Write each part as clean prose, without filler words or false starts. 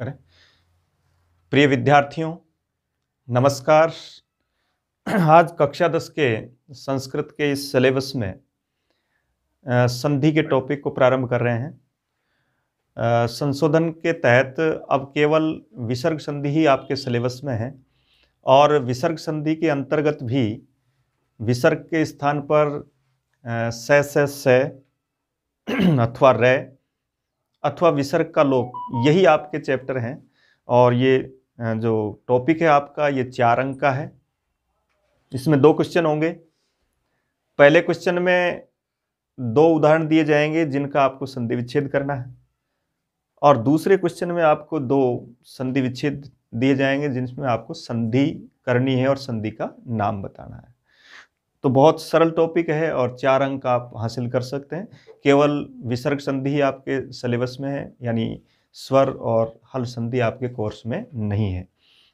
करें। प्रिय विद्यार्थियों, नमस्कार। आज कक्षा 10 के संस्कृत के इस सिलेबस में संधि के टॉपिक को प्रारंभ कर रहे हैं। संशोधन के तहत अब केवल विसर्ग संधि ही आपके सिलेबस में है और विसर्ग संधि के अंतर्गत भी विसर्ग के स्थान पर से अथवा रे अथवा विसर्ग का लोप, यही आपके चैप्टर हैं। और ये जो टॉपिक है आपका, ये 4 अंक का है। इसमें 2 क्वेश्चन होंगे। पहले क्वेश्चन में 2 उदाहरण दिए जाएंगे जिनका आपको संधि विच्छेद करना है, और दूसरे क्वेश्चन में आपको 2 संधि विच्छेद दिए जाएंगे जिनमें आपको संधि करनी है और संधि का नाम बताना है। तो बहुत सरल टॉपिक है और 4 अंक आप हासिल कर सकते हैं। केवल विसर्ग संधि ही आपके सिलेबस में है, यानी स्वर और हल संधि आपके कोर्स में नहीं है।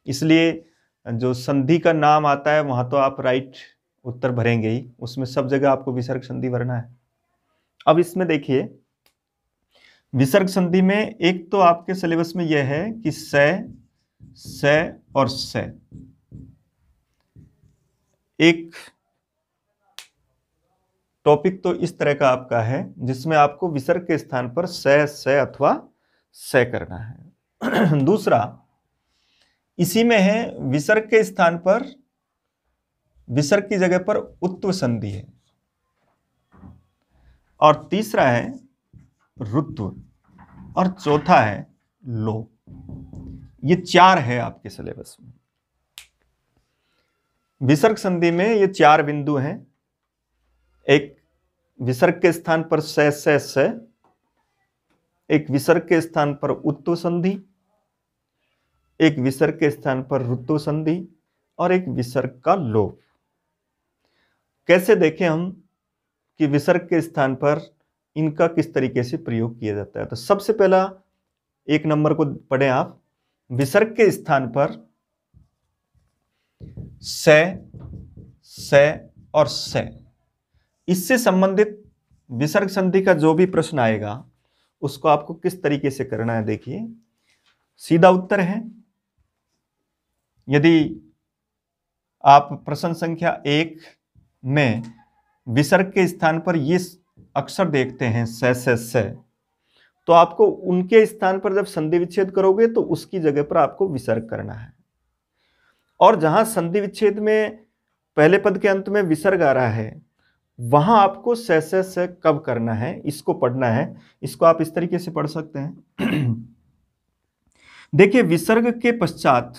इसलिए जो संधि का नाम आता है वहाँ तो आप राइट उत्तर भरेंगे ही, उसमें सब जगह आपको विसर्ग संधि भरना है। अब इसमें देखिए, विसर्ग संधि में एक तो आपके सिलेबस में यह है कि से और से। एक टॉपिक तो इस तरह का आपका है जिसमें आपको विसर्ग के स्थान पर से अथवा से करना है। दूसरा इसी में है, विसर्ग के स्थान पर विसर्ग की जगह पर उत्व संधि है। और तीसरा है रुत्व, और चौथा है लोप। ये 4 है आपके सिलेबस में। विसर्ग संधि में ये 4 बिंदु हैं। एक विसर्ग के स्थान पर से, एक विसर्ग के स्थान पर उत्व संधि, एक विसर्ग के स्थान पर रुत्व संधि, और एक विसर्ग का लोप। कैसे देखें हम कि विसर्ग के स्थान पर इनका किस तरीके से प्रयोग किया जाता है। तो सबसे पहला 1 नंबर को पढ़ें आप। विसर्ग के स्थान पर से और से, इससे संबंधित विसर्ग संधि का जो भी प्रश्न आएगा उसको आपको किस तरीके से करना है। देखिए, सीधा उत्तर है, यदि आप प्रश्न संख्या 1 में विसर्ग के स्थान पर ये अक्षर देखते हैं से, तो आपको उनके स्थान पर जब संधि विच्छेद करोगे तो उसकी जगह पर आपको विसर्ग करना है। और जहां संधि विच्छेद में पहले पद के अंत में विसर्ग आ रहा है, वहां आपको से कब करना है, इसको पढ़ना है। इसको आप इस तरीके से पढ़ सकते हैं। देखिए, विसर्ग के पश्चात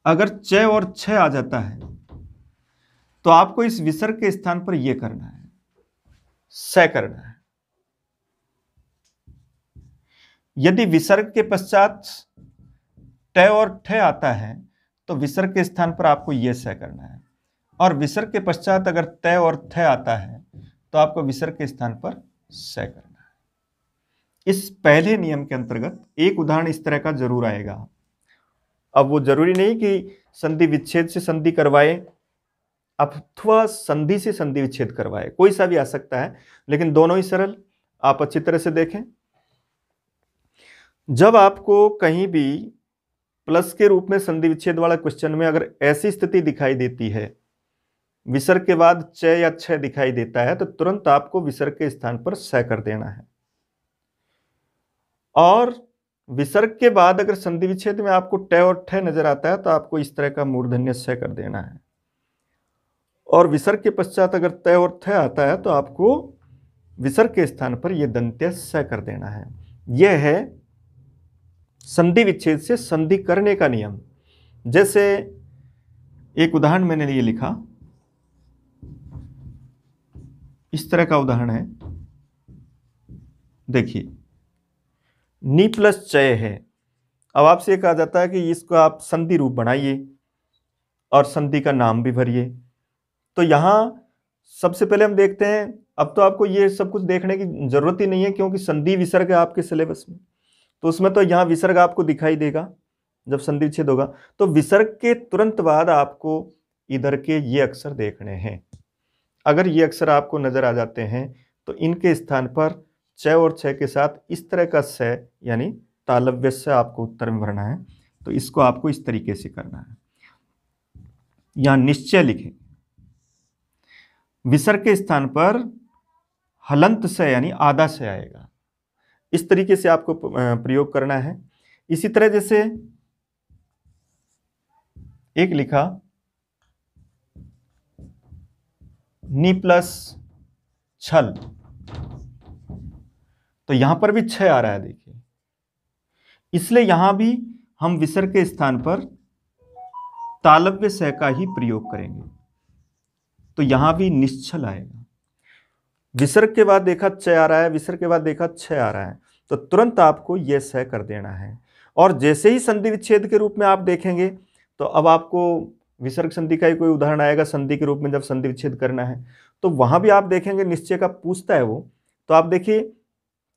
अगर च और छ आ जाता है तो आपको इस विसर्ग के स्थान पर यह करना है, से करना है। यदि विसर्ग के पश्चात ट और ठ आता है तो विसर्ग के स्थान पर आपको यह से करना है, और विसर्ग के पश्चात अगर त और थ आता है तो आपको विसर्ग के स्थान पर से करना है। इस पहले नियम के अंतर्गत एक उदाहरण इस तरह का जरूर आएगा। अब वो जरूरी नहीं कि संधि विच्छेद से संधि करवाए अथवा संधि से संधि विच्छेद करवाए, कोई सा भी आ सकता है, लेकिन दोनों ही सरल। आप अच्छी तरह से देखें, जब आपको कहीं भी प्लस के रूप में संधि विच्छेद वाला क्वेश्चन में अगर ऐसी स्थिति दिखाई देती है, विसर्ग के बाद च या छ दिखाई देता है, तो तुरंत आपको विसर्ग के स्थान पर से कर देना है। और विसर्ग के बाद अगर संधि विच्छेद में आपको ट और ठ नजर आता है तो आपको इस तरह का मूर्धन्य से कर देना है। और विसर्ग के पश्चात अगर त और थ आता है तो आपको विसर्ग के स्थान पर यह दंत्य से कर देना है। यह है संधि विच्छेद से संधि करने का नियम। जैसे एक उदाहरण मैंने ये लिखा, इस तरह का उदाहरण है। देखिए, नी प्लस चय है। अब आपसे ये कहा जाता है कि इसको आप संधि रूप बनाइए और संधि का नाम भी भरिए। तो यहां सबसे पहले हम देखते हैं, अब तो आपको ये सब कुछ देखने की जरूरत ही नहीं है क्योंकि संधि विसर्ग है आपके सिलेबस में, तो उसमें तो यहां विसर्ग आपको दिखाई देगा जब संधि विच्छेद होगा। तो विसर्ग के तुरंत बाद आपको इधर के ये अक्षर देखने हैं। अगर ये अक्षर आपको नजर आ जाते हैं तो इनके स्थान पर च और छ के साथ इस तरह का से यानी तालव्य से आपको उत्तर में भरना है। तो इसको आपको इस तरीके से करना है, यहां निश्चय लिखें, विसर्ग के स्थान पर हलंत से यानी आधा से आएगा, इस तरीके से आपको प्रयोग करना है। इसी तरह जैसे एक लिखा नी प्लस छल, तो यहां पर भी 6 आ रहा है, देखिए, इसलिए यहां भी हम विसर्ग के स्थान पर तालव्य स का ही प्रयोग करेंगे, तो यहां भी निश्चल आएगा। विसर्ग के बाद देखा 6 आ रहा है, विसर्ग के बाद देखा 6 आ रहा है, तो तुरंत आपको यह स कर देना है। और जैसे ही संधि विच्छेद के रूप में आप देखेंगे, तो अब आपको विसर्ग संधि का ही कोई उदाहरण आएगा, संधि के रूप में जब संधि विच्छेद करना है, तो वहां भी आप देखेंगे निश्चय का पूछता है वो, तो आप देखिए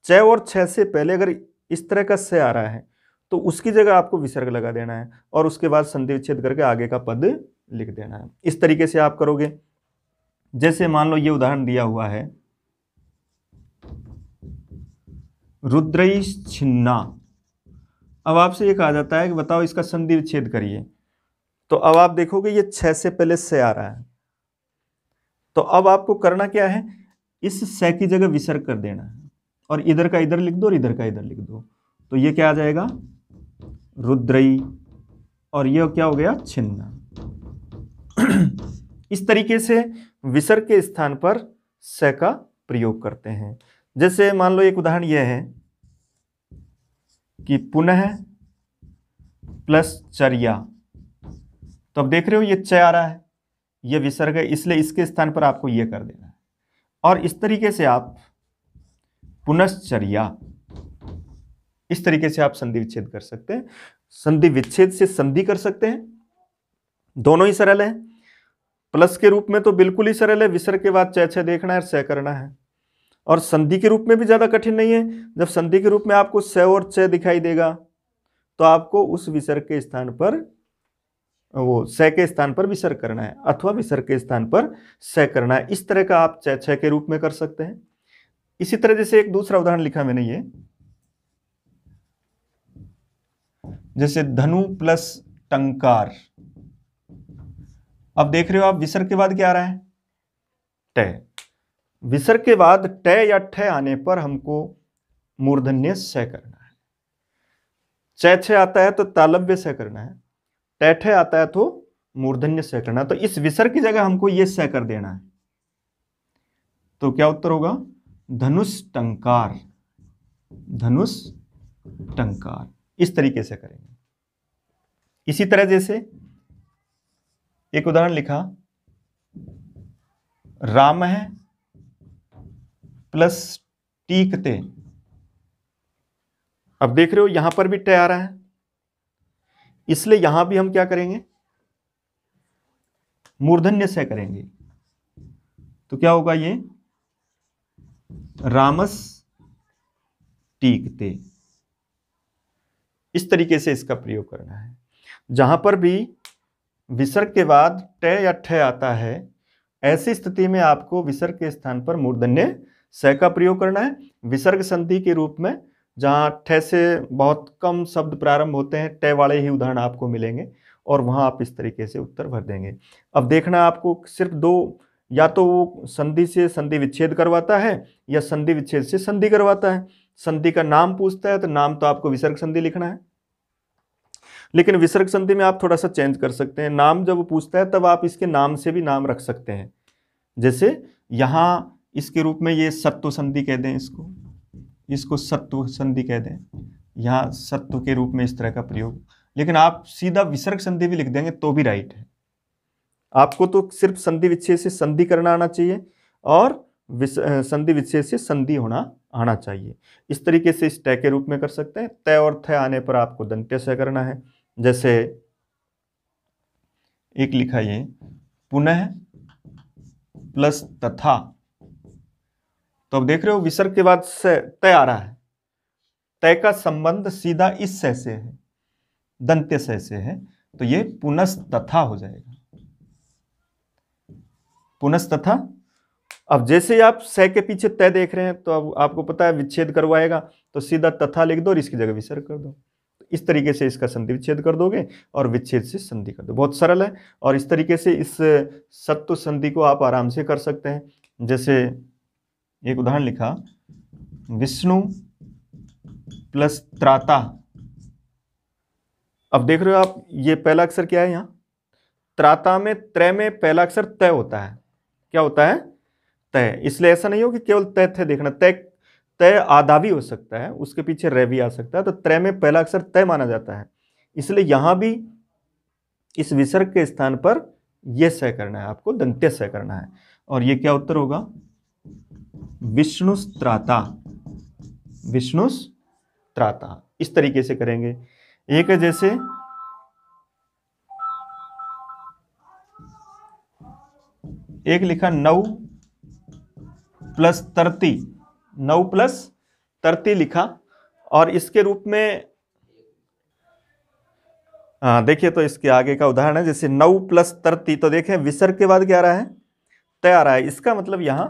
6 और 6 से पहले अगर इस तरह का स आ रहा है, तो उसकी जगह आपको विसर्ग लगा देना है और उसके बाद संधि विच्छेद करके आगे का पद लिख देना है। इस तरीके से आप करोगे। जैसे मान लो ये उदाहरण दिया हुआ है, रुद्रई छिन्ना। अब आपसे ये कहा जाता है कि बताओ इसका संधि विच्छेद करिए, तो अब आप देखोगे ये 6 से पहले से आ रहा है, तो अब आपको करना क्या है, इस से की जगह विसर्ग कर देना है और इधर का इधर लिख दो और इधर का इधर लिख दो, तो ये क्या आ जाएगा, रुद्रई, और ये क्या हो गया, छिन्ना। इस तरीके से विसर्ग के स्थान पर से का प्रयोग करते हैं। जैसे मान लो एक उदाहरण यह है कि पुनः प्लस चर्या, तो अब देख रहे हो ये च आ रहा है, ये विसर्ग है, इसलिए इसके स्थान पर आपको ये कर देना है। और इस तरीके से आप पुनश्चर्या, इस तरीके से आप संधि विच्छेद कर सकते हैं। संधि विच्छेद से संधि कर सकते हैं, दोनों ही सरल है। प्लस के रूप में तो बिल्कुल ही सरल है, विसर्ग के बाद च देखना है और स करना है। और संधि के रूप में भी ज्यादा कठिन नहीं है, जब संधि के रूप में आपको स और च दिखाई देगा, तो आपको उस विसर्ग के स्थान पर वो स के स्थान पर विसर्ग करना है अथवा विसर्ग के स्थान पर स करना है। इस तरह का आप च के रूप में कर सकते हैं। इसी तरह जैसे एक दूसरा उदाहरण लिखा मैंने, ये जैसे धनु प्लस टंकार। अब देख रहे हो आप विसर्ग के बाद क्या आ रहा है, ट। विसर्ग के बाद ट या ठ आने पर हमको मूर्धन्य स करना है। छ आता है तो तालव्य स करना है, ट आता है तो मूर्धन्य स करना है। तो इस विसर्ग की जगह हमको ये स कर देना है, तो क्या उत्तर होगा, धनुष टंकार, धनुष टंकार। इस तरीके से करेंगे। इसी तरह जैसे एक उदाहरण लिखा, राम है प्लस टीकते। अब देख रहे हो यहां पर भी ट आ रहा है, इसलिए यहां भी हम क्या करेंगे, मूर्धन्य से करेंगे। तो क्या होगा, ये रामस टीकते। इस तरीके से इसका प्रयोग करना है। जहां पर भी विसर्ग के बाद ट या ठ आता है, ऐसी स्थिति में आपको विसर्ग के स्थान पर मूर्धन्य स का प्रयोग करना है। विसर्ग संधि के रूप में जहां ठ से बहुत कम शब्द प्रारंभ होते हैं, ट वाले ही उदाहरण आपको मिलेंगे और वहां आप इस तरीके से उत्तर भर देंगे। अब देखना आपको सिर्फ दो, या तो वो संधि से संधि विच्छेद करवाता है या संधि विच्छेद से संधि करवाता है। संधि का नाम पूछता है तो नाम तो आपको विसर्ग संधि लिखना है, लेकिन विसर्ग संधि में आप थोड़ा सा चेंज कर सकते हैं। नाम जब पूछता है तब आप इसके नाम से भी नाम रख सकते हैं। जैसे यहां इसके रूप में ये सत्व संधि कह दें, इसको सत्व संधि कह दें, यहां सत्व के रूप में इस तरह का प्रयोग। लेकिन आप सीधा विसर्ग संधि भी लिख देंगे तो भी राइट है। आपको तो सिर्फ संधि विच्छेद से संधि करना आना चाहिए और संधि विच्छेद से संधि होना आना चाहिए। इस तरीके से इस ट के रूप में कर सकते हैं। त और थ आने पर आपको दंत्य स करना है। जैसे एक लिखा, ये पुनः प्लस तथा। तो अब देख रहे हो विसर्ग के बाद से त आ रहा है, त का संबंध सीधा इस स से है, दंत्य स से है, तो ये पुनस्तथा हो जाएगा, पुनस्तथा। अब जैसे ही आप से के पीछे तय देख रहे हैं तो अब आपको पता है विच्छेद करवाएगा, तो सीधा तथा लिख दो और इसकी जगह विसर्ग कर दो। इस तरीके से इसका संधि विच्छेद कर दोगे और विच्छेद से संधि कर दो। बहुत सरल है और इस तरीके से इस सत्व संधि को आप आराम से कर सकते हैं। जैसे एक उदाहरण लिखा, विष्णु प्लस त्राता। अब देख रहे हो आप, ये पहला अक्षर क्या है यहाँ, त्राता में त्रय में पहला अक्षर तय होता है। क्या होता है? तय। इसलिए ऐसा नहीं हो कि केवल तय थे देखना, तय तय आधा भी हो सकता है, उसके पीछे रे भी आ सकता है, तो त्रय में पहला अक्षर तय माना जाता है। इसलिए यहां भी इस विसर्ग के स्थान पर यह सय करना है, आपको दंत्य सय करना है। और ये क्या उत्तर होगा? विष्णुस्त्राता, विष्णुस्त्राता। इस तरीके से करेंगे। एक है जैसे एक लिखा 9 प्लस 30, 9 प्लस 30 लिखा और इसके रूप में देखिए, तो इसके आगे का उदाहरण है जैसे 9 प्लस 30, तो देखें विसर्ग के बाद क्या आ रहा है? तय आ रहा है। इसका मतलब यहां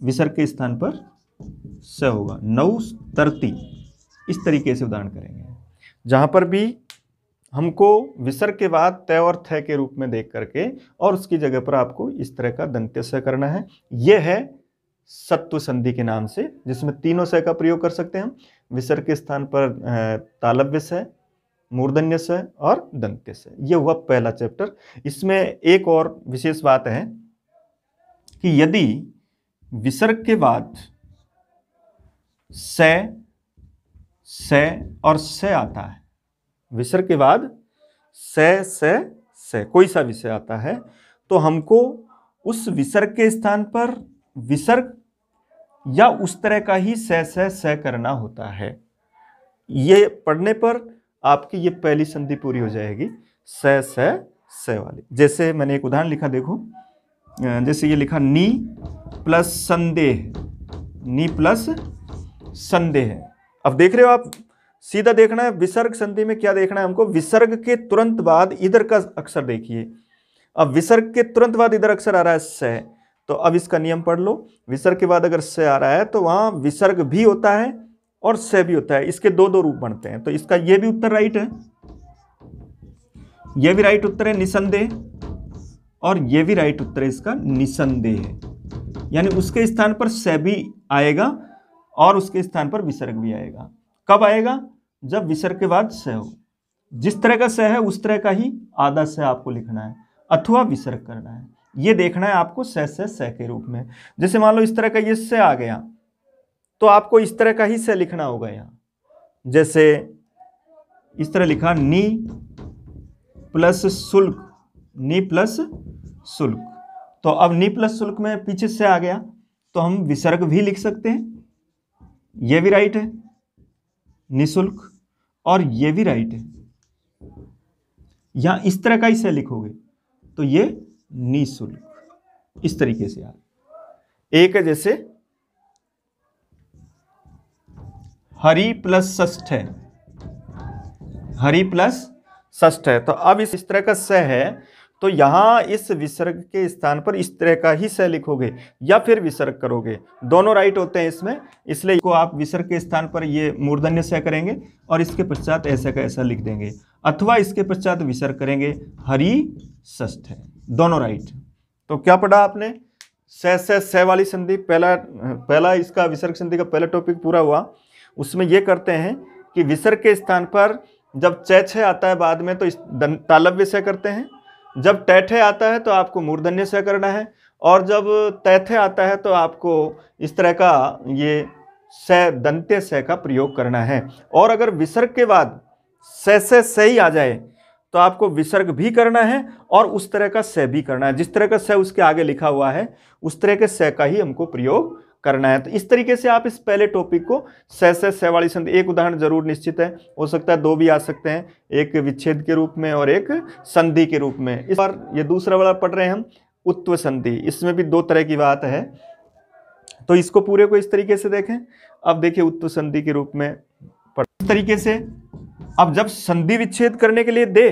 विसर्ग के स्थान पर स होगा, 9 30। इस तरीके से उदाहरण करेंगे जहां पर भी हमको विसर्ग के बाद तय और थ के रूप में देख करके और उसकी जगह पर आपको इस तरह का दंत्य स करना है। यह है सत्व संधि के नाम से, जिसमें तीनों स का प्रयोग कर सकते हैं हम। विसर्ग के स्थान पर तालव्य स, मूर्धन्य स और दंत्य स। यह हुआ पहला चैप्टर। इसमें एक और विशेष बात है कि यदि विसर्ग के बाद स और स आता है, विसर्ग के बाद स कोई सा विषय आता है, तो हमको उस विसर्ग के स्थान पर विसर्ग या उस तरह का ही स करना होता है। ये पढ़ने पर आपकी ये पहली संधि पूरी हो जाएगी, स वाली। जैसे मैंने एक उदाहरण लिखा, देखो, जैसे ये लिखा नी प्लस संदेह, नी प्लस संदेह। अब देख रहे हो आप, सीधा देखना है विसर्ग संधि में क्या देखना है हमको, विसर्ग के तुरंत बाद इधर का अक्षर देखिए। अब विसर्ग के तुरंत बाद इधर अक्षर आ रहा है स, तो अब इसका नियम पढ़ लो। विसर्ग के बाद अगर स आ रहा है तो वहां विसर्ग भी होता है और स भी होता है। इसके दो दो रूप बनते हैं, तो इसका ये भी उत्तर राइट है, यह भी राइट उत्तर है निसंदेह, और यह भी राइट उत्तर है इसका निसंदेह है। यानी उसके स्थान पर स भी आएगा और उसके स्थान पर विसर्ग भी आएगा। कब आएगा? जब विसर्ग के बाद स हो। जिस तरह का स है उस तरह का ही आधा स आपको लिखना है अथवा विसर्ग करना है। ये देखना है आपको स के रूप में। जैसे मान लो इस तरह का ये स आ गया, तो आपको इस तरह का ही स लिखना होगा यहां। जैसे इस तरह लिखा नी प्लस शुल्क, नी प्लस शुल्क। तो अब नी प्लस शुल्क में पीछे से आ गया, तो हम विसर्ग भी लिख सकते हैं, यह भी राइट है निशुल्क, और यह भी राइट है। यहां इस तरह का ही से लिखोगे तो ये निशुल्क। इस तरीके से यार। एक है जैसे हरि प्लस षष्ठ है, हरि प्लस षष्ठ है। तो अब इस तरह का स है, तो यहां इस विसर्ग के स्थान पर इस तरह का ही स लिखोगे या फिर विसर्ग करोगे, दोनों राइट होते हैं इसमें। इसलिए को आप विसर्ग के स्थान पर ये मूर्धन्य स करेंगे और इसके पश्चात ऐसा का ऐसा लिख देंगे, अथवा इसके पश्चात विसर्ग करेंगे, हरि षष्ठ है, दोनों राइट। तो क्या पढ़ा आपने? स वाली संधि, पहला इसका विसर्ग संधि का पहला टॉपिक पूरा हुआ। उसमें यह करते हैं कि विसर्ग के स्थान पर जब छ आता है बाद में तो इस तालव्य स करते हैं, जब टैठे आता है तो आपको मूर्धन्य स करना है, और जब तैथे आता है तो आपको इस तरह का ये स दंत्य स का प्रयोग करना है। और अगर विसर्ग के बाद स ही आ जाए तो आपको विसर्ग भी करना है और उस तरह का स भी करना है। जिस तरह का स उसके आगे लिखा हुआ है उस तरह के स का ही हमको प्रयोग करना है। तो इस तरीके से आप इस पहले टॉपिक को स वाली संधि, एक उदाहरण जरूर निश्चित है, हो सकता है दो भी आ सकते हैं, एक विच्छेद के रूप में और एक संधि के रूप में। इस बार ये दूसरा वाला पढ़ रहे हैं हम, उत्व संधि। इसमें भी दो तरह की बात है, तो इसको पूरे को इस तरीके से देखें। अब देखिए उत्व संधि के रूप में इस तरीके से। अब जब संधि विच्छेद करने के लिए दे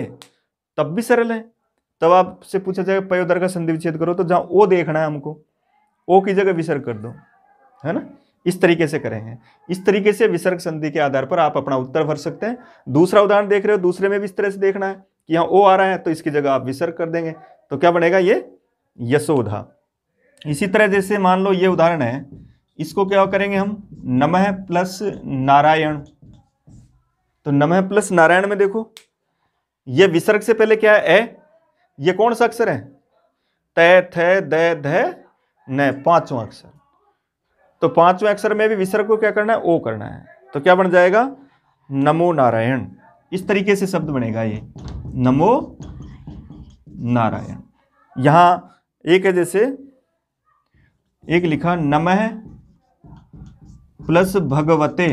तब भी सरल है, तब आपसे पूछा जाएगा पयोदर का संधि विच्छेद करो, तो जहां ओ देखना है हमको, ओ की जगह विसर्ग कर दो, है ना। इस तरीके से करेंगे। इस तरीके से विसर्ग संधि के आधार पर आप अपना उत्तर भर सकते हैं। दूसरा उदाहरण देख रहे हो, दूसरे में भी इस तरह से देखना है कि यहाँ ओ आ रहा है तो इसकी जगह आप विसर्ग कर देंगे, तो क्या बनेगा, ये यशोधा। इसी तरह जैसे मान लो ये उदाहरण है, इसको क्या करेंगे हम, नमः प्लस नारायण। तो नमः प्लस नारायण में देखो, ये विसर्ग से पहले क्या है, ए। ये कौन सा अक्षर है, तय थ द ध न, पांचवां अक्षर। तो पांचवें अक्षर में भी विसर्ग को क्या करना है, ओ करना है। तो क्या बन जाएगा, नमो नारायण। इस तरीके से शब्द बनेगा ये, नमो नारायण। यहां एक है, जैसे एक लिखा नमः प्लस भगवते।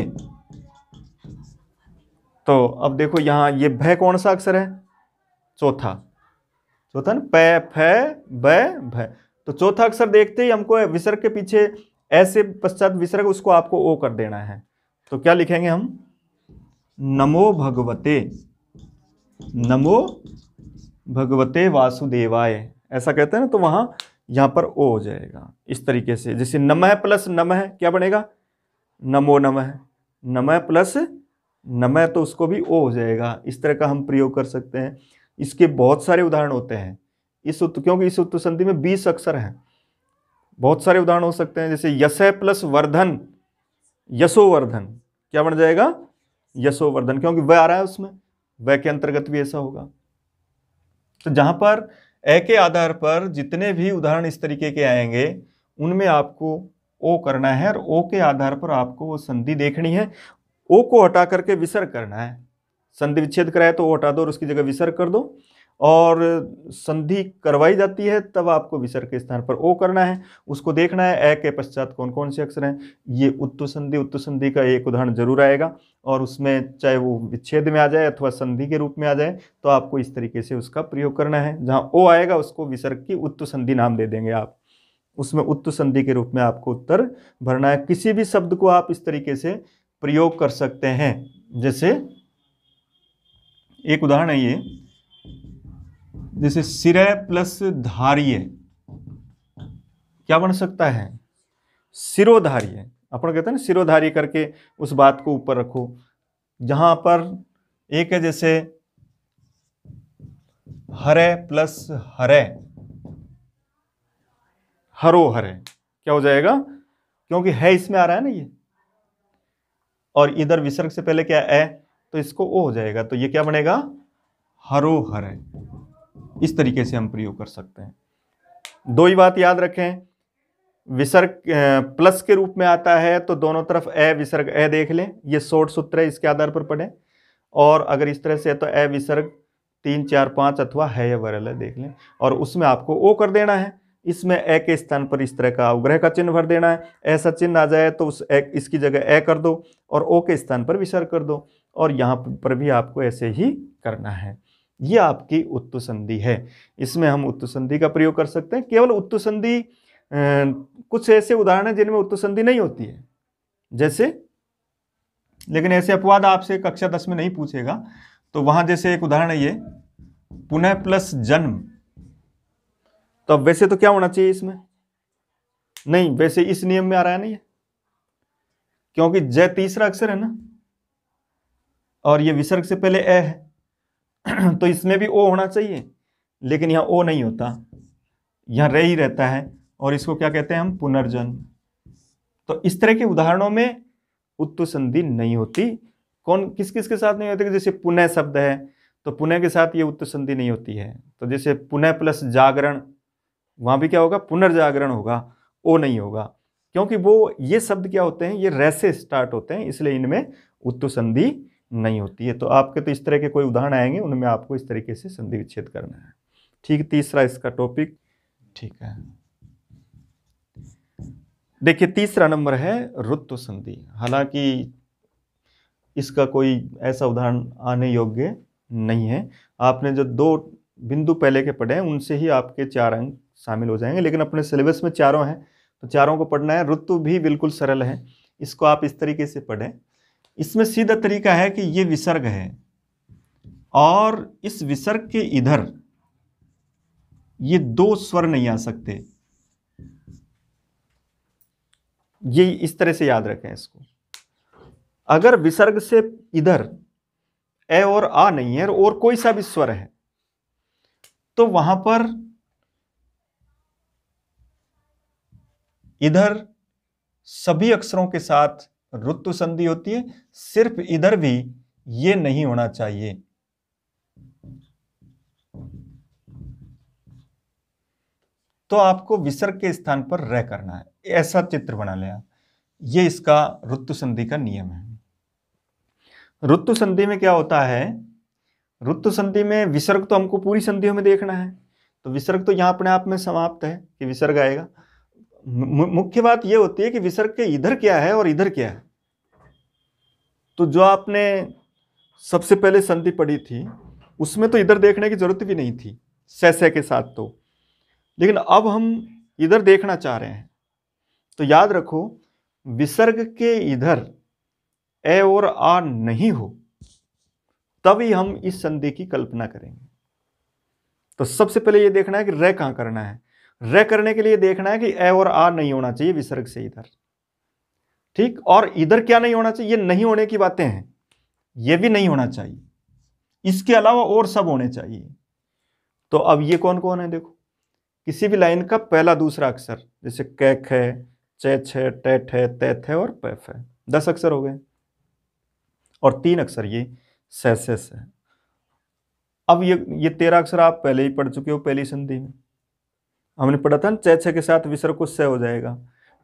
तो अब देखो यहां ये भ कौन सा अक्षर है, चौथा ना, प फ ब भ। तो चौथा अक्षर देखते ही हमको विसर्ग के पीछे ऐसे पश्चात विसर्ग, उसको आपको ओ कर देना है। तो क्या लिखेंगे हम, नमो भगवते, नमो भगवते वासुदेवाय, ऐसा कहते हैं ना। तो वहां यहां पर ओ हो जाएगा इस तरीके से। जैसे नमः प्लस नमः क्या बनेगा, नमो नमः। नमः प्लस नमः तो उसको भी ओ हो जाएगा। इस तरह का हम प्रयोग कर सकते हैं। इसके बहुत सारे उदाहरण होते हैं क्योंकि इस उत्तु संधि में 20 अक्षर हैं। बहुत सारे उदाहरण हो सकते हैं, जैसे यशः प्लस वर्धन, यशोवर्धन, क्या बन जाएगा, यशोवर्धन, क्योंकि वह आ रहा है उसमें, वह के अंतर्गत भी ऐसा होगा। तो जहां पर ए के आधार पर जितने भी उदाहरण इस तरीके के आएंगे, उनमें आपको ओ करना है, और ओ के आधार पर आपको वो संधि देखनी है। ओ को हटा करके विसर्ग करना है। संधि विच्छेद कराए तो ओ हटा दो और उसकी जगह विसर्ग कर दो, और संधि करवाई जाती है तब आपको विसर्ग के स्थान पर ओ करना है। उसको देखना है ए के पश्चात कौन कौन से अक्षर हैं। ये उत्तु संधि का एक उदाहरण जरूर आएगा, और उसमें चाहे वो विच्छेद में आ जाए अथवा संधि के रूप में आ जाए, तो आपको इस तरीके से उसका प्रयोग करना है। जहां ओ आएगा उसको विसर्ग की उत्तु संधि नाम दे देंगे आप, उसमें उत्तु संधि के रूप में आपको उत्तर भरना है। किसी भी शब्द को आप इस तरीके से प्रयोग कर सकते हैं। जैसे एक उदाहरण है ये, जैसे सिरय प्लस धार्य, क्या बन सकता है, सिरोधार्य। अपन कहते हैं ना, सिरोधार्य करके उस बात को ऊपर रखो। जहां पर एक है, जैसे हरे प्लस हरे, हरो हरे, क्या हो जाएगा, क्योंकि है इसमें आ रहा है ना ये, और इधर विसर्ग से पहले क्या है, तो इसको ओ हो जाएगा। तो ये क्या बनेगा, हरो हरे। इस तरीके से हम प्रयोग कर सकते हैं। दो ही बात याद रखें, विसर्ग प्लस के रूप में आता है तो दोनों तरफ ए विसर्ग ए देख लें, ये शॉर्ट सूत्र है, इसके आधार पर पढ़ें। और अगर इस तरह से है तो ए विसर्ग 3, 4, 5 अथवा है या वरल है देख लें, और उसमें आपको ओ कर देना है। इसमें ए के स्थान पर इस तरह का अवग्रह का चिन्ह भर देना है। ऐसा चिन्ह आ जाए तो उस इसकी जगह ए कर दो, और ओ के स्थान पर विसर्ग कर दो, और यहाँ पर भी आपको ऐसे ही करना है। ये आपकी उत्तु संधि है। इसमें हम उत्तु संधि का प्रयोग कर सकते हैं। केवल उत्तु संधि, कुछ ऐसे उदाहरण हैं जिनमें उत्तु संधि नहीं होती है, जैसे, लेकिन ऐसे अपवाद आपसे कक्षा 10 में नहीं पूछेगा। तो वहां जैसे एक उदाहरण है ये, पुनः प्लस जन्म। तो अब वैसे तो क्या होना चाहिए इसमें, नहीं, वैसे इस नियम में आ रहा है नहीं, क्योंकि ज तीसरा अक्षर है ना, और ये विसर्ग से पहले ए है, तो इसमें भी ओ होना चाहिए, लेकिन यहां ओ नहीं होता, यहां रे ही रहता है, और इसको क्या कहते हैं हम, पुनर्जन्म। तो इस तरह के उदाहरणों में उत्तु संधि नहीं होती। कौन किस किस के साथ नहीं होती, जैसे पुनः शब्द है तो पुनः के साथ ये उत्तु संधि नहीं होती है। तो जैसे पुनः प्लस जागरण, वहां भी क्या होगा, पुनर्जागरण होगा, ओ नहीं होगा, क्योंकि वो ये शब्द क्या होते हैं, ये रे से स्टार्ट होते हैं, इसलिए इनमें उत्तु संधि नहीं होती है। तो आपके तो इस तरह के कोई उदाहरण आएंगे, उनमें आपको इस तरीके से संधि विच्छेद करना है। ठीक, तीसरा इसका टॉपिक, ठीक है। देखिए तीसरा नंबर है ऋतु संधि। हालांकि इसका कोई ऐसा उदाहरण आने योग्य नहीं है। आपने जो 2 बिंदु पहले के पढ़े हैं उनसे ही आपके 4 अंक शामिल हो जाएंगे, लेकिन अपने सिलेबस में चारों हैं तो चारों को पढ़ना है। ऋतु भी बिल्कुल सरल है, इसको आप इस तरीके से पढ़ें। इसमें सीधा तरीका है कि ये विसर्ग है, और इस विसर्ग के इधर ये 2 स्वर नहीं आ सकते। ये इस तरह से याद रखें इसको। अगर विसर्ग से इधर ए और आ नहीं है और कोई सा भी स्वर है, तो वहां पर इधर सभी अक्षरों के साथ रुत्तु संधि होती है, सिर्फ इधर भी ये नहीं होना चाहिए। तो आपको विसर्ग के स्थान पर रह करना है, ऐसा चित्र बना लें आप। ये इसका रुत्तु संधि का नियम है। रुत्तु संधि में क्या होता है, रुत्तु संधि में विसर्ग तो हमको पूरी संधियों में देखना है, तो विसर्ग तो यहां अपने आप में समाप्त है कि विसर्ग आएगा। मुख्य बात यह होती है कि विसर्ग के इधर क्या है और इधर क्या है। तो जो आपने सबसे पहले संधि पढ़ी थी उसमें तो इधर देखने की जरूरत भी नहीं थी से के साथ, तो लेकिन अब हम इधर देखना चाह रहे हैं। तो याद रखो, विसर्ग के इधर ए और आ नहीं हो तभी हम इस संधि की कल्पना करेंगे। तो सबसे पहले यह देखना है कि रे कहां करना है। रे करने के लिए देखना है कि ए और आ नहीं होना चाहिए विसर्ग से इधर, ठीक। और इधर क्या नहीं होना चाहिए, ये नहीं होने की बातें हैं, ये भी नहीं होना चाहिए, इसके अलावा और सब होने चाहिए। तो अब ये कौन कौन है देखो, किसी भी लाइन का पहला दूसरा अक्षर, जैसे कैक है, चैच है, टेट है, तैथ है और पैफ है, 10 अक्षर हो गए। और 3 अक्षर ये सेसेस है। अब ये 13 अक्षर आप पहले ही पढ़ चुके हो पहली संधि में, हमने पढ़ा था ना, चैछे के साथ विसर्ग को से हो जाएगा,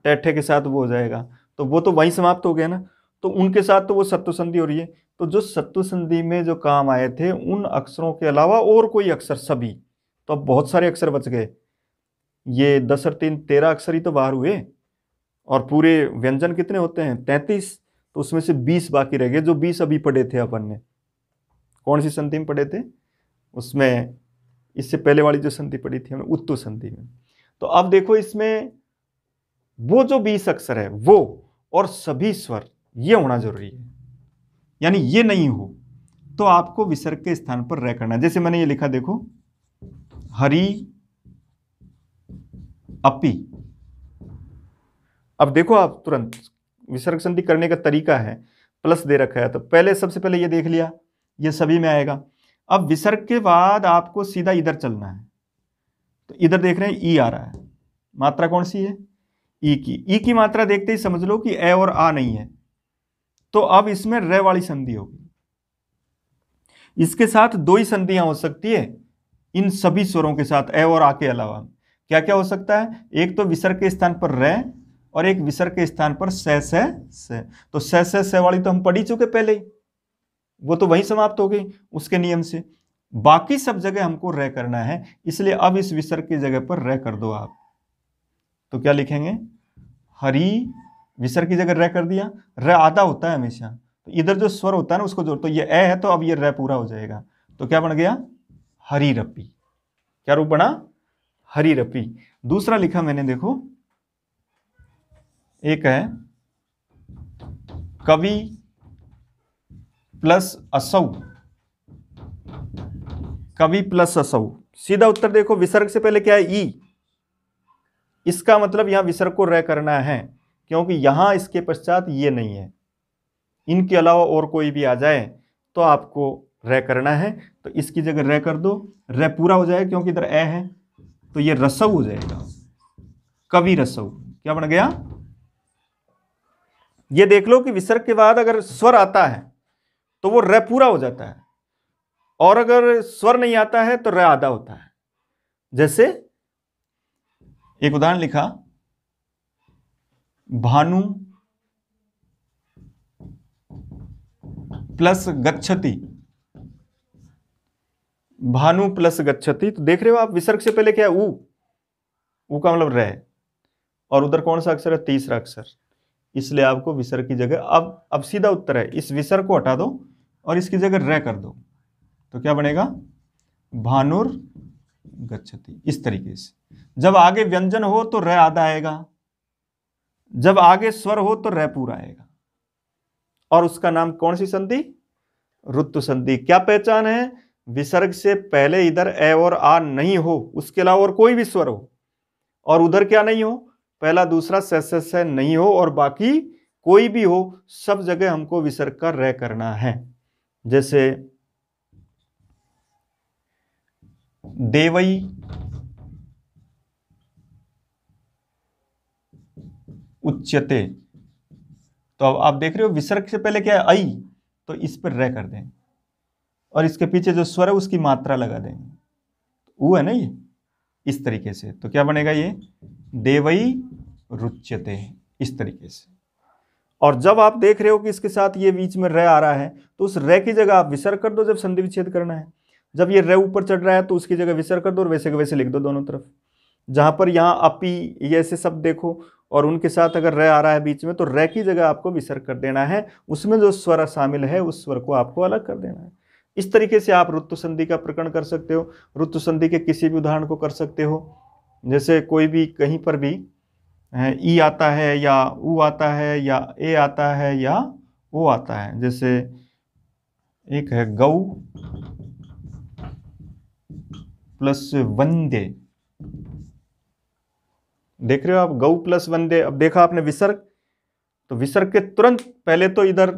टैठे के साथ वो हो जाएगा, तो वो तो वहीं समाप्त हो गया ना। तो उनके साथ तो वो सत्तु संधि हो रही है। तो जो सत्तु संधि में जो काम आए थे उन अक्षरों के अलावा और कोई अक्षर सभी, तो अब बहुत सारे अक्षर बच गए। ये 10 और 3 13 अक्षर ही तो बाहर हुए, और पूरे व्यंजन कितने होते हैं 33, तो उसमें से 20 बाकी रह गए, जो 20 अभी पढ़े थे अपन ने। कौन सी संधि में पढ़े थे, उसमें इससे पहले वाली जो संधि पढ़ी थी हमने उत्तु संधि में। तो अब देखो इसमें वो जो 20 अक्षर है वो और सभी स्वर ये होना जरूरी है, यानी ये नहीं हो तो आपको विसर्ग के स्थान पर रह करना। जैसे मैंने ये लिखा देखो, हरि अपी। अब देखो आप तुरंत विसर्ग संधि करने का तरीका है, प्लस दे रखा है, तो पहले सबसे पहले ये देख लिया, ये सभी में आएगा। अब विसर्ग के बाद आपको सीधा इधर चलना है, तो इधर देख रहे हैं ई आ रहा है, मात्रा कौन सी है, ई की। ई की मात्रा देखते ही समझ लो कि ए और आ नहीं है, तो अब इसमें रे वाली संधि होगी। इसके साथ 2 ही संधियां हो सकती है इन सभी स्वरों के साथ, ए और आ के अलावा। क्या क्या हो सकता है, एक तो विसर्ग के स्थान पर रे और एक विसर्ग के स्थान पर से। तो से वाली तो हम पढ़ ही चुके पहले ही, वो तो वहीं समाप्त हो गई उसके नियम से। बाकी सब जगह हमको रे करना है, इसलिए अब इस विसर्ग की जगह पर रे कर दो आप। तो क्या लिखेंगे, हरि, विसर्ग की जगह रे कर दिया। रे आधा होता है हमेशा, तो इधर जो स्वर होता है ना उसको जोड़, तो ये ए है तो अब ये रे पूरा हो जाएगा। तो क्या बन गया, हरि रपी। क्या रूप बना, हरि रपी। दूसरा लिखा मैंने देखो, एक है कवि प्लस असौ, कवि प्लस असौ। सीधा उत्तर देखो, विसर्ग से पहले क्या है, ई। इसका मतलब यहां विसर्ग को रे करना है, क्योंकि यहां इसके पश्चात ये नहीं है। इनके अलावा और कोई भी आ जाए तो आपको रे करना है, तो इसकी जगह रे कर दो, रे पूरा हो जाएगा क्योंकि इधर ए है, तो ये रसौ हो जाएगा, कवि रसौ। क्या बन गया, ये देख लो कि विसर्ग के बाद अगर स्वर आता है तो वो रे पूरा हो जाता है, और अगर स्वर नहीं आता है तो रे आधा होता है। जैसे एक उदाहरण लिखा, भानु प्लस गच्छति, भानु प्लस गच्छति। तो देख रहे हो आप, विसर्ग से पहले क्या है, ऊ का मतलब रे, और उधर कौन सा अक्षर है, तीसरा अक्षर, इसलिए आपको विसर्ग की जगह अब सीधा उत्तर है, इस विसर्ग को हटा दो और इसकी जगह रे कर दो, तो क्या बनेगा, भानुर गच्छति। इस तरीके से जब आगे व्यंजन हो तो रे आधा आएगा, जब आगे स्वर हो तो रे पूरा आएगा, और उसका नाम कौन सी संधि, रुत्तु संधि। क्या पहचान है, विसर्ग से पहले इधर ए और आ नहीं हो, उसके अलावा और कोई भी स्वर हो, और उधर क्या नहीं हो, पहला दूसरा स नहीं हो और बाकी कोई भी हो, सब जगह हमको विसर्ग का र करना है। जैसे देवई, उच्यते, तो अब आप देख रहे हो विसर्ग से पहले क्या है, आई, तो इस पर र कर दें और इसके पीछे जो स्वर है उसकी मात्रा लगा देंगे, ऊ है ना ये, इस तरीके से। तो क्या बनेगा ये, देवई रुच्यते, इस तरीके से। और जब आप देख रहे हो कि इसके साथ ये बीच में र आ रहा है, तो उस र की जगह आप विसर्ग कर दो जब संधि विच्छेद करना है। जब ये र ऊपर चढ़ रहा है तो उसकी जगह विसर्ग कर दो और वैसे के वैसे लिख दो दोनों तरफ। जहां पर यहाँ अपी ये ऐसे शब्द देखो और उनके साथ अगर र आ रहा है बीच में, तो र की जगह आपको विसर्ग कर देना है, उसमें जो स्वर शामिल है उस स्वर को आपको अलग कर देना है। इस तरीके से आप ऋतु संधि का प्रकरण कर सकते हो। ऋतु संधि के किसी भी उदाहरण को कर सकते हो। जैसे कोई भी कहीं पर भी ई आता है या ऊ आता है या ए आता है या ओ आता है। जैसे एक है गौ प्लस वंदे, देख रहे हो आप, गौ प्लस वंदे। अब देखा आपने विसर्ग, तो विसर्ग के तुरंत पहले तो इधर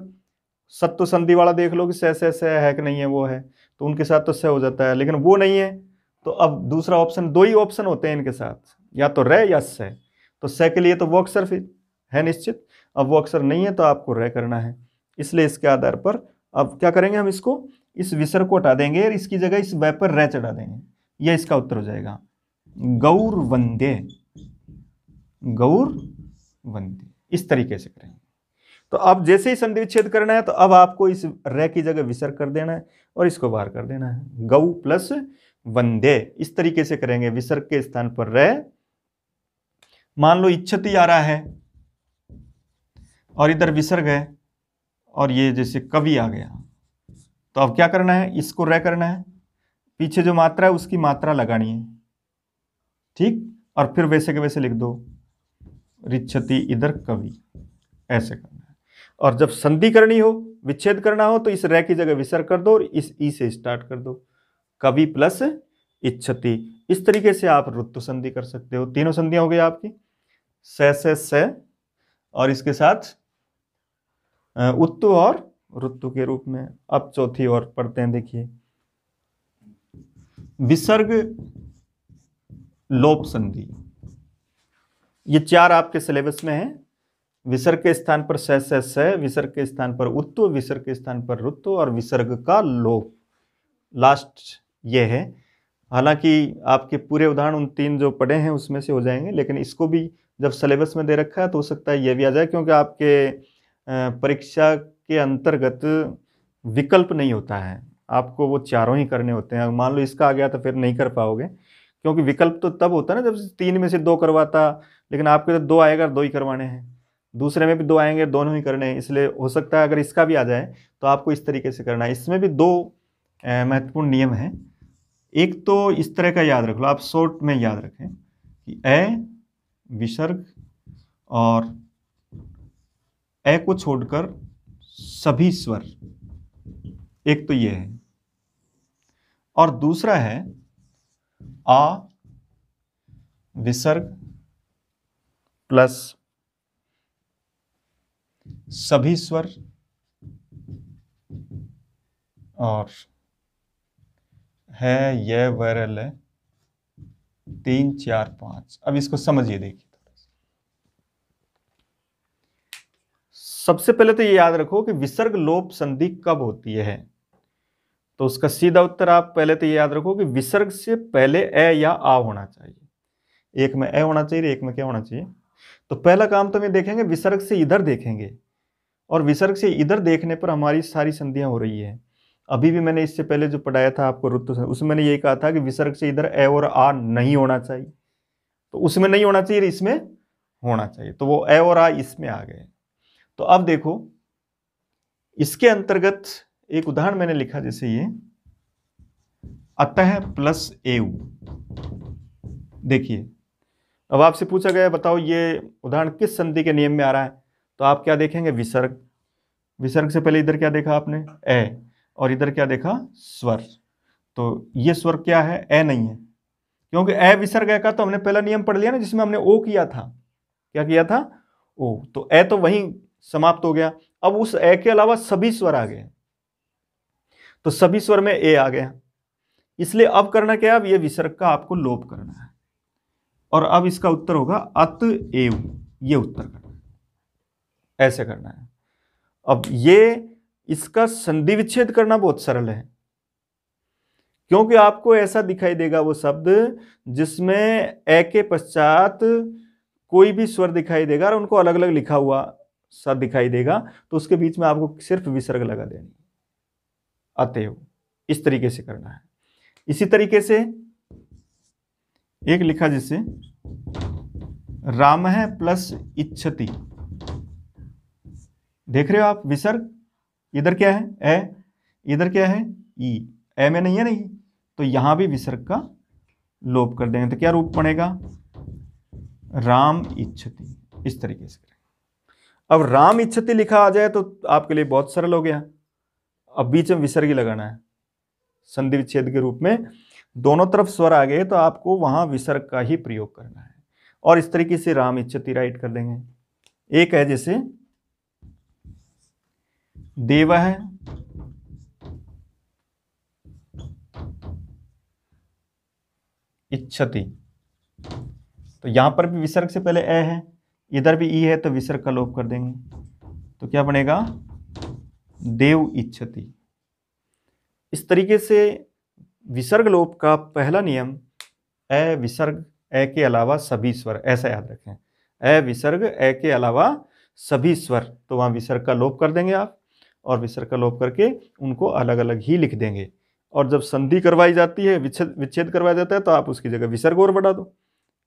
सत्व संधि वाला देख लो कि स है कि नहीं है, वो है तो उनके साथ तो स हो जाता है, लेकिन वो नहीं है तो अब दूसरा ऑप्शन, दो ही ऑप्शन होते हैं इनके साथ, या तो र या स। तो स के लिए तो वो अक्षर फिर है निश्चित, अब वो अक्षर नहीं है तो आपको र करना है। इसलिए इसके आधार पर अब क्या करेंगे, हम इसको, इस विसर्ग को हटा देंगे और इसकी जगह इस व पर र चढ़ा देंगे। यह इसका उत्तर हो जाएगा, गौर वंदे, गौर वंदे। इस तरीके से करेंगे। तो अब जैसे ही संधि विच्छेद करना है तो अब आपको इस र की जगह विसर्ग कर देना है और इसको बाहर कर देना है, गौ प्लस वंदे। इस तरीके से करेंगे, विसर्ग के स्थान पर र। मान लो इच्छति आ रहा है और इधर विसर्ग है और ये जैसे कवि आ गया, तो अब क्या करना है, इसको र करना है, पीछे जो मात्रा है उसकी मात्रा लगानी है, ठीक, और फिर वैसे के वैसे लिख दो, रिच्छति इधर कवि, ऐसे करना है। और जब संधि करनी हो, विच्छेद करना हो, तो इस र की जगह विसर्ग कर दो और इस ई से स्टार्ट कर दो, कवि प्लस इच्छति। इस तरीके से आप ऋतु संधि कर सकते हो। तीनों संधियां हो गई आपकी, से और इसके साथ उत्तु और ऋतु के रूप में। अब चौथी और पढ़ते हैं, देखिए विसर्ग लोप संधि। ये चार आपके सिलेबस में है। विसर्ग के स्थान पर से, विसर्ग के स्थान पर उत्तु, विसर्ग के स्थान पर ऋतु और विसर्ग का लोप लास्ट ये है। हालांकि आपके पूरे उदाहरण उन तीन जो पढ़े हैं उसमें से हो जाएंगे, लेकिन इसको भी जब सिलेबस में दे रखा है तो हो सकता है ये भी आ जाए, क्योंकि आपके परीक्षा के अंतर्गत विकल्प नहीं होता है, आपको वो चारों ही करने होते हैं। मान लो इसका आ गया तो फिर नहीं कर पाओगे, क्योंकि विकल्प तो तब होता है ना जब तीन में से दो करवाता, लेकिन आपके तो दो आएगा, दो ही करवाने हैं, दूसरे में भी दो आएंगे, दोनों ही करने हैं। इसलिए हो सकता है अगर इसका भी आ जाए तो आपको इस तरीके से करना है। इसमें भी दो महत्वपूर्ण नियम हैं। एक तो इस तरह का याद रख लो, आप शॉर्ट में याद रखें कि ए विसर्ग और ए को छोड़कर सभी स्वर, एक तो ये है, और दूसरा है आ विसर्ग प्लस सभी स्वर और है ये वैरल है 3 4 5। अब इसको समझिए, देखिए सबसे पहले तो ये याद रखो कि विसर्ग लोप संधि कब होती है। तो उसका सीधा उत्तर आप पहले तो ये याद रखो कि विसर्ग से पहले ए या आ होना चाहिए। एक में ए होना चाहिए, एक में क्या होना चाहिए। तो पहला काम तो हम देखेंगे, विसर्ग से इधर देखेंगे, और विसर्ग से इधर देखने पर हमारी सारी संधियां हो रही है। अभी भी मैंने इससे पहले जो पढ़ाया था आपको ऋतु, उसमें मैंने यही कहा था कि विसर्ग से इधर ए और आ नहीं होना चाहिए, तो उसमें नहीं होना चाहिए, इसमें होना चाहिए, तो वो ए और आ इसमें आ गए। तो अब देखो इसके अंतर्गत एक उदाहरण मैंने लिखा, जैसे ये अतः प्लस एउ। देखिए अब आपसे पूछा गया बताओ ये उदाहरण किस संधि के नियम में आ रहा है, तो आप क्या देखेंगे, विसर्ग। विसर्ग से पहले इधर क्या देखा आपने, ए, और इधर क्या देखा, स्वर। तो ये स्वर क्या है, ए नहीं है, क्योंकि ए विसर्ग है का तो हमने पहला नियम पढ़ लिया ना जिसमें हमने ओ किया था। क्या किया था, ओ, तो ए तो वहीं समाप्त हो गया। अब उस ए के अलावा सभी स्वर आ गए, तो सभी स्वर में ए आ गया, इसलिए अब करना क्या है, अब ये विसर्ग का आपको लोप करना है, और अब इसका उत्तर होगा अतएव, ये उत्तर करना है, ऐसे करना है। अब ये इसका संधि विच्छेद करना बहुत सरल है, क्योंकि आपको ऐसा दिखाई देगा वो शब्द जिसमें ए के पश्चात कोई भी स्वर दिखाई देगा और उनको अलग अलग लिखा हुआ सा दिखाई देगा, तो उसके बीच में आपको सिर्फ विसर्ग लगा देनी, अतएव, इस तरीके से करना है। इसी तरीके से एक लिखा जैसे राम है प्लस इच्छति, देख रहे हो आप विसर्ग, इधर क्या है ए, इधर क्या है ई, ए में नहीं है नहीं, तो यहां भी विसर्ग का लोप कर देंगे, तो क्या रूप पड़ेगा, राम इच्छति, इस तरीके से करेंगे। अब राम इच्छति लिखा आ जाए तो आपके लिए बहुत सरल हो गया, अब बीच में विसर्ग ही लगाना है, संधि विच्छेद के रूप में दोनों तरफ स्वर आ गए तो आपको वहां विसर्ग का ही प्रयोग करना है, और इस तरीके से राम इच्छति राइट कर देंगे। एक है जैसे देव है इच्छति, तो यहां पर भी विसर्ग से पहले ए है, इधर भी ई है, तो विसर्ग का लोप कर देंगे, तो क्या बनेगा देव इच्छति। इस तरीके से विसर्ग लोप का पहला नियम, ए विसर्ग ए के अलावा सभी स्वर, ऐसा याद रखें, ए विसर्ग ए के अलावा सभी स्वर, तो वहां विसर्ग का लोप कर देंगे आप, और विसर्ग का लोप करके उनको अलग अलग ही लिख देंगे, और जब संधि करवाई जाती है, विच्छेद करवाया जाता है, तो आप उसकी जगह विसर्ग और बढ़ा दो,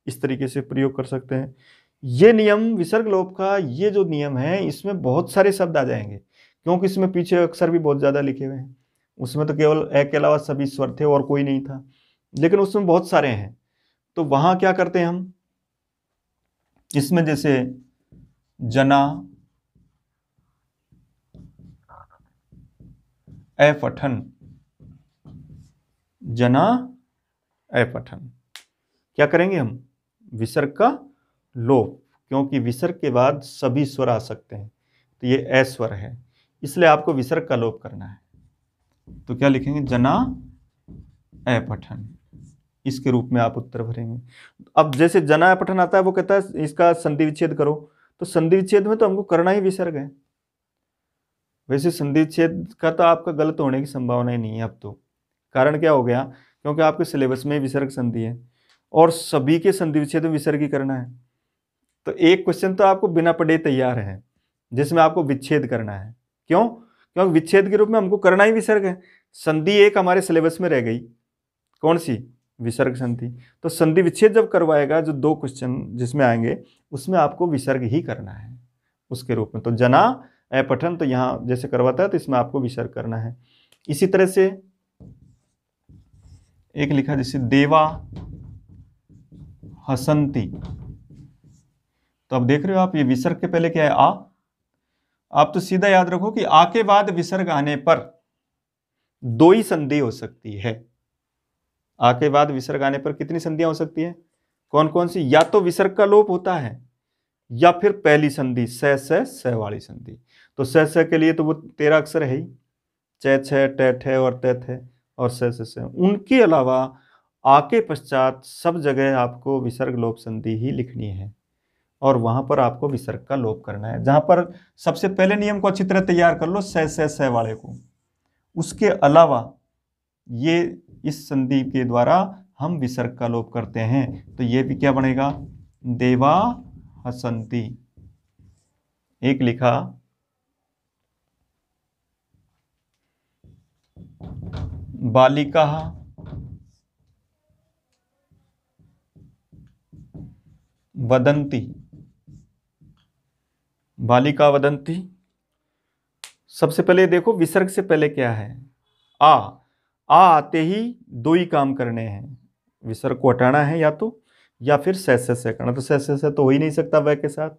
इस तरीके से प्रयोग कर सकते हैं। ये नियम विसर्ग लोप का, ये जो नियम है इसमें बहुत सारे शब्द आ जाएंगे, क्योंकि इसमें पीछे अक्षर भी बहुत ज्यादा लिखे हुए हैं, उसमें तो केवल ए के अलावा सभी स्वर थे और कोई नहीं था, लेकिन उसमें बहुत सारे हैं, तो वहां क्या करते हैं हम, इसमें जैसे जना, ए पठन, जना ए पठन, क्या करेंगे हम, विसर्ग का लोप, क्योंकि विसर्ग के बाद सभी स्वर आ सकते हैं, तो ये ए स्वर है, इसलिए आपको विसर्ग का लोप करना है, तो क्या लिखेंगे, जना ए पठन, इसके रूप में आप उत्तर भरेंगे। अब जैसे जना ए पठन आता है, वो कहता है इसका संधि विच्छेद करो, तो संधि विच्छेद में तो हमको करना ही विसर्ग है, वैसे संधि विच्छेद का तो आपका गलत होने की संभावना ही नहीं है अब तो, कारण क्या हो गया, क्योंकि आपके सिलेबस में विसर्ग संधि है और सभी के संधि विच्छेद में विसर्ग ही करना है, तो एक क्वेश्चन तो आपको बिना पढ़े तैयार है जिसमें आपको विच्छेद करना है, क्यों, क्योंकि विच्छेद के रूप में हमको करना ही विसर्ग है, संधि एक हमारे सिलेबस में रह गई, कौन सी, विसर्ग संधि, तो संधि विच्छेद जब करवाएगा, जो दो क्वेश्चन जिसमें आएंगे उसमें आपको विसर्ग ही करना है उसके रूप में, तो जना ए पठन, तो यहां जैसे करवाता है तो इसमें आपको विसर्ग करना है। इसी तरह से एक लिखा जैसे देवा हसंती, तो अब देख रहे हो आप, ये विसर्ग के पहले क्या है, आ, आप तो सीधा याद रखो कि आ के बाद विसर्ग आने पर दो ही संधि हो सकती है, आ के बाद विसर्ग आने पर कितनी संधियां हो सकती है, कौन कौन सी, या तो विसर्ग का लोप होता है, या फिर पहली संधि स वाली संधि, तो स के लिए तो वो 13 अक्षर है ही, छ ट और त और स, उनके अलावा आ के पश्चात सब जगह आपको विसर्ग लोप संधि ही लिखनी है, और वहां पर आपको विसर्ग का लोप करना है। जहां पर सबसे पहले नियम को अच्छी तरह तैयार कर लो, स वाले को, उसके अलावा ये इस संधि के द्वारा हम विसर्ग का लोप करते हैं, तो ये भी क्या बनेगा, देवा हसंती। एक लिखा बालिका वदंती, बालिका वदंती, सबसे पहले देखो विसर्ग से पहले क्या है, आ आते ही दो ही काम करने हैं, विसर्ग को हटाना है या फिर से करना, तो से तो हो ही नहीं सकता वह के साथ,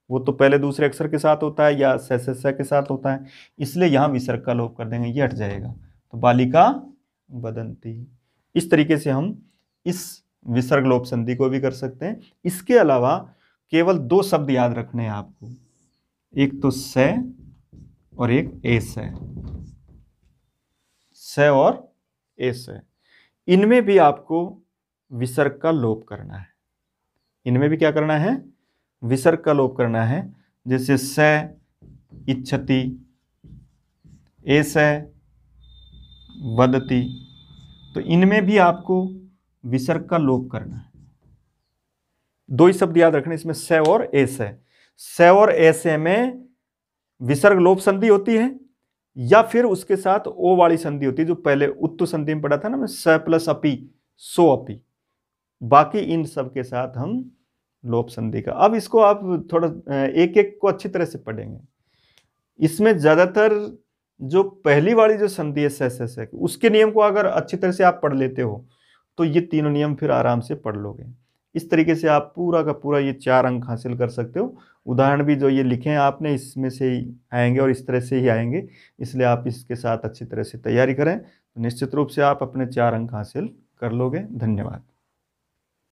वो तो पहले दूसरे अक्षर के साथ होता है या से के साथ होता है, इसलिए यहां विसर्ग का लोप कर देंगे, ये हट जाएगा, तो बालिका वदंती। इस तरीके से हम इस विसर्ग लोप संधि को भी कर सकते हैं। इसके अलावा केवल दो शब्द याद रखने हैं आपको, एक तो स और एक एस है, स और एस है। इनमें भी आपको विसर्ग का लोप करना है, इनमें भी क्या करना है, विसर्ग का लोप करना है। जैसे स इच्छति, एस वदति, तो इनमें भी आपको विसर्ग का लोप करना है। दो ही शब्द याद रखने, इसमें स और एस है। स और एस में विसर्ग लोप संधि होती है या फिर उसके साथ ओ वाली संधि होती है, जो पहले उत्तु संधि में पढ़ा था ना, मैं स प्लस अपी सो अपी। बाकी इन सब के साथ हम लोप संधि का, अब इसको आप थोड़ा एक एक को अच्छी तरह से पढ़ेंगे। इसमें ज्यादातर जो पहली वाली जो संधि है स उसके नियम को अगर अच्छी तरह से आप पढ़ लेते हो तो ये तीनों नियम फिर आराम से पढ़ लोगे। इस तरीके से आप पूरा का पूरा ये 4 अंक हासिल कर सकते हो। उदाहरण भी जो ये लिखे हैं आपने, इसमें से ही आएंगे और इस तरह से ही आएंगे, इसलिए आप इसके साथ अच्छी तरह से तैयारी करें तो निश्चित रूप से आप अपने 4 अंक हासिल कर लोगे। धन्यवाद।